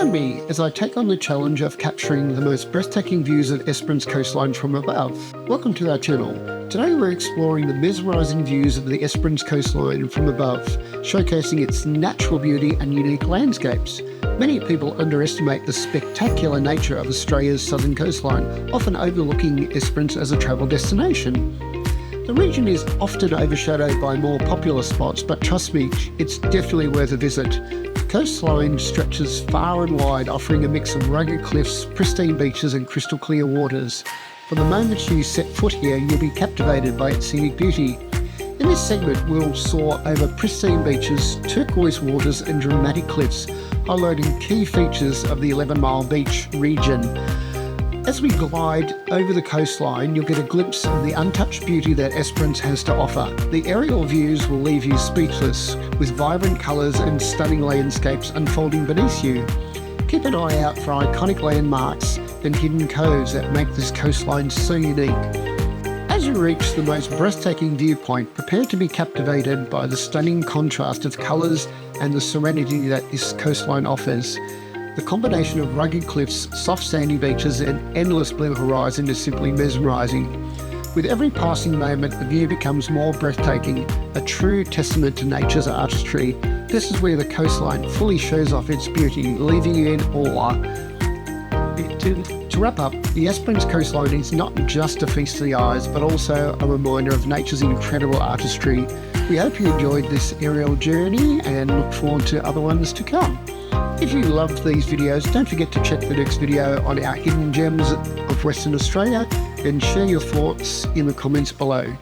Join me as I take on the challenge of capturing the most breathtaking views of Esperance coastline from above. Welcome to our channel. Today we're exploring the mesmerising views of the Esperance coastline from above, showcasing its natural beauty and unique landscapes. Many people underestimate the spectacular nature of Australia's southern coastline, often overlooking Esperance as a travel destination. The region is often overshadowed by more popular spots, but trust me, it's definitely worth a visit. The coastline stretches far and wide, offering a mix of rugged cliffs, pristine beaches and crystal clear waters. From the moment you set foot here, you'll be captivated by its scenic beauty. In this segment, we'll soar over pristine beaches, turquoise waters and dramatic cliffs, highlighting key features of the 11-mile beach region. As we glide over the coastline, you'll get a glimpse of the untouched beauty that Esperance has to offer. The aerial views will leave you speechless, with vibrant colours and stunning landscapes unfolding beneath you. Keep an eye out for iconic landmarks and hidden coves that make this coastline so unique. As you reach the most breathtaking viewpoint, prepare to be captivated by the stunning contrast of colours and the serenity that this coastline offers. The combination of rugged cliffs, soft sandy beaches and endless blue horizon is simply mesmerising. With every passing moment, the view becomes more breathtaking, a true testament to nature's artistry. This is where the coastline fully shows off its beauty, leaving you in awe. To wrap up, the Esperance coastline is not just a feast to the eyes, but also a reminder of nature's incredible artistry. We hope you enjoyed this aerial journey and look forward to other ones to come. If you loved these videos, don't forget to check the next video on our hidden gems of Western Australia and share your thoughts in the comments below.